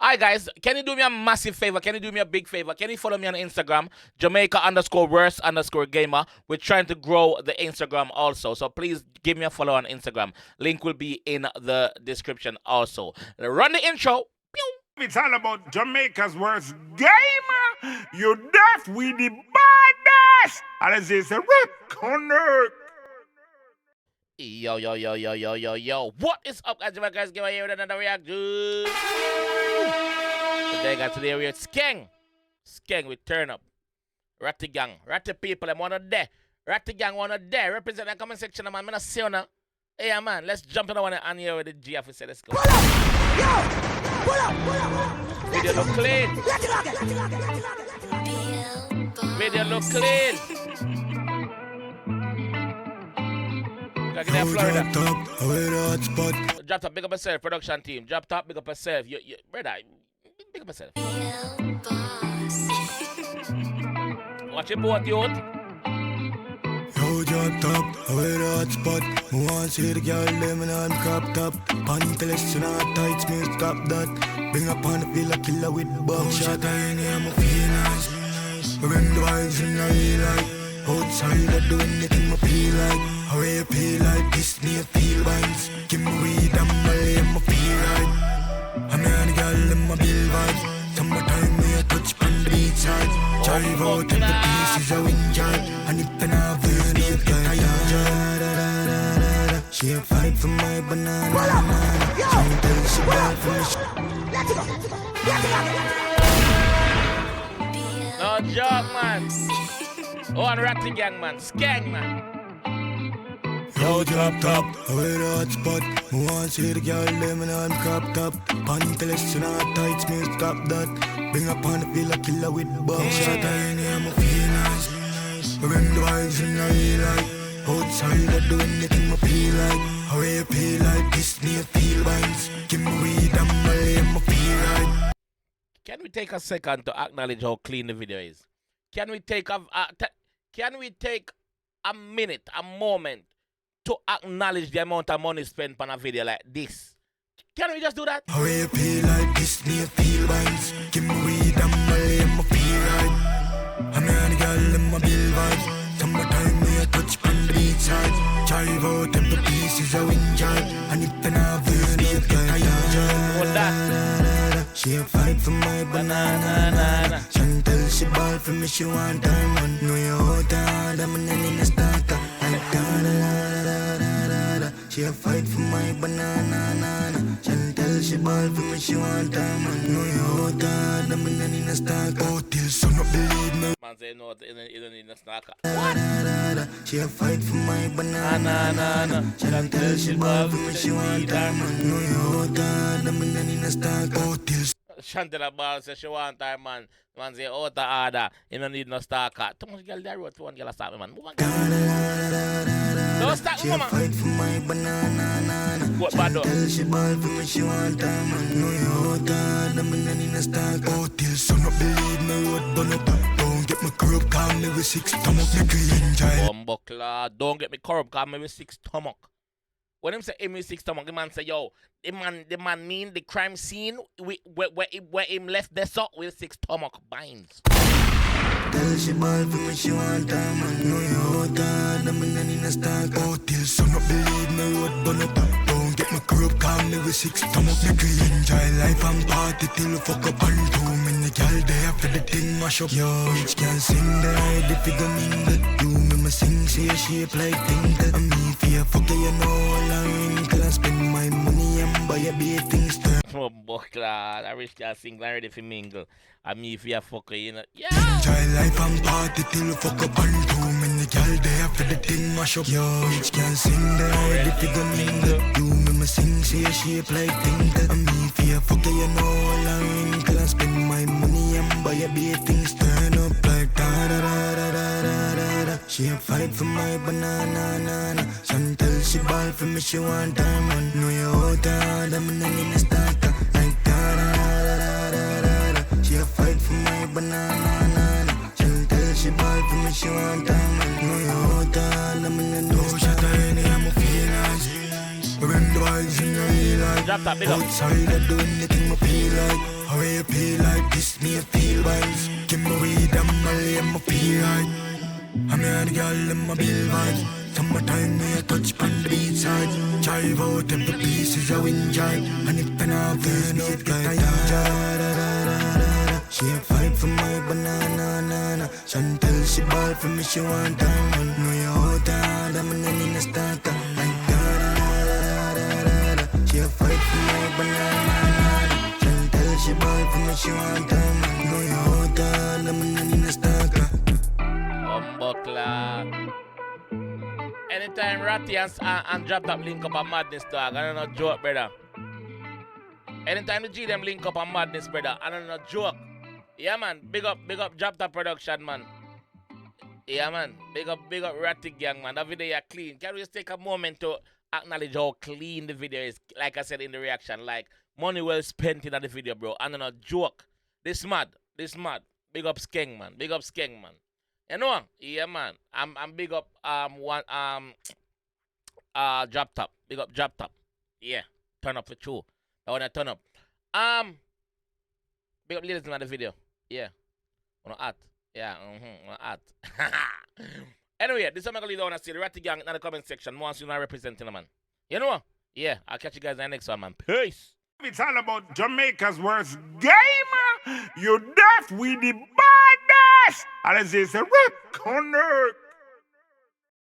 Alright, guys, can you do me a massive favor? Can you do me a big favor? Can you follow me on Instagram, Jamaica_worst_gamer? We're trying to grow the Instagram also, so please give me a follow on Instagram. Link will be in the description also. Run the intro. Pew. It's all about Jamaica's worst gamer. You deaf with the baddest. And as it's a rip connect. Yo. What is up, guys? JAMAICA'S gamer here with another reaction. Today we're at Skeng. Skeng, we turn up. Ratty gang. Ratty people, them wanna there. Ratty gang wanna there. Represent the comment section, man. I'm not see you now. Hey, man, let's jump in the one and here with the G officer. Let's go. Pull up! Yo! Pull up! Video look clean. Video look clean. Get there, Florida. Drop top, big up yourself, production team. Drop top, big up yourself. You, brother, big up yourself. Watch your boat, youth. Yo, drop top, away the hot spot. Who wants to see the girl, lemon on crop top. Panteless, not tights, me stop that. Bring up on the feel a killer with buckshot. I ain't here, I'm feel nice. Bring the vibes in the real life. Outside, I do anything I feel like. How you feel like this, me feel vibes. Give me weed, I'm Malay, I'm feel right. I'm the girl in my bill vibes. Summertime, me a touch on the beach side. Drive out and the pieces are in jar. And if I have this, me a tired. She a fight for my banana. Can't tell she bad for me. No joke, man. Oh, and Ratty gang, man. Skeng, man. Yo, drop top, away the hot spot. Who wants to see the girl, lemon on crop top. Panteless, not tights, me stop that. Bring up on the feel a killer with buckshot. I ain't here, I'm feel nice. Bring the vibes in the real life. Outside, I do anything I feel like. How you feel like this, me feel vibes. Give me weed, I'm Malay, I'm feel right. Can we take a second to acknowledge how clean the video is? Can we take a minute, a moment to acknowledge the amount of money spent on a video like this? Can we just do that? How you feel like this, me feel vibes. Give me weed, I'm Malay, I'm feel right. I'm the girl in my bill vibes. Summertime, me a touch on the beach side. Drive out and the pieces are in jar. And if I have this, me a tired. She a fight for my banana. Chantel, she ball for me, she want time. And know you out hard, I'm in the starter. She a fight for my banana. Chantel, she ball for me, she want time. And know you out hard, I'm in the starter. Oh, till so not believe me. Man say no, you don't need a snacker. She a fight for my banana. Chantel, she ball for me, she want time. And know you out hard, I'm in the starter. Oh, till Chantel ball says she want time, man. Man say out of order. You don't need no stalker. Too much girl there wrote for one girl start me, man. Move on. Don't start me, man. Fight for my banana. What bad dog? She ball for me, she want time. And know you out hard, I'm in the stock. Oh, till so not believe me, road bonnet. Don't get me corrupt, call me with 6 stomach. Me clean child. Buckler, don't get me corrupt, call me with 6 stomach. When him say him with 6 stomach, the man say, yo, the man mean the crime scene where him left the sock with 6 stomach binds. Tell she ball for me, she want time. And know you out hard, I'm in the stock. Oh, till so not believe me, road bonnet. Don't get me corrupt, call me with 6 stomach. Me clean child, life and party till fuck up and too many girl there after the thing mash up. Yo, bitch can't sing the ride if you go mingle. You me me sing, see a shape like tinkle. And me fear fuck you know all a wrinkle. And spend my money and buy a beer things turn. Oh, Buckler, I wish I sing ready for mingle. And me if you fucker, you know. Yeah! Child life and party till fuck up and too many girl there after the thing mash up. Yo, bitch can't sing the ride if you go mingle. You me me sing, see a shape like tinkle. And me fear fuck you know all a wrinkle. And spend my money and buy a beer things turn up like da-da-da-da-da-da-da. She a fight for my banana. Chantel, she ball for me, she want time. And know you out hard, I'm in the starter. Like da-da-da-da-da-da. She a fight for my banana. Chantel, she ball for me, she want time. And know you out hard, I'm in the shot of any, I'm a feel nice. Bring the vibes in the real life. Drop that, big up. Outside, I do anything I feel like. How you feel like this, me feel wise. Give me weed and Molly and my feel right. I'm here, girl, in my bill vibes. Summertime, me a touch on the beach side. Drive out every piece is a wind jive. And if I not feel me, it get tired. She a fight for my banana, nana. Chantel, she ball for me, she want diamond. No, you hold on, I'm in a starter. Like da-da-da-da-da-da. She a fight for my banana. Chantel, she ball for me, she want diamond. No, you hold on, I'm in a starter. Buckler. Anytime Ratty and Drop Top link up a madness, dog. I don't know joke, brother. Anytime the G them link up a madness, brother. I don't know joke. Yeah, man. Big up Drop Top production, man. Yeah, man. Big up Ratty gang, man. That video is clean. Can we just take a moment to acknowledge how clean the video is? Like I said in the reaction, like money well spent in the video, bro. I don't know joke. This mad. Big up Skeng, man. You know, yeah, man. I'm big up Drop Top. Big up Drop Top. Yeah, turn up for true. I wanna turn up. Big up ladies in the video. Yeah, wanna add. Yeah, wanna add. Anyway, this is what I'm gonna wanna see the Ratty gang in the comment section. Once you not representing them, man. You know? Yeah, I'll catch you guys in the next one, man. Peace. It's all about Jamaica's worst game. You deaf with the baddest. And it's a rip connect.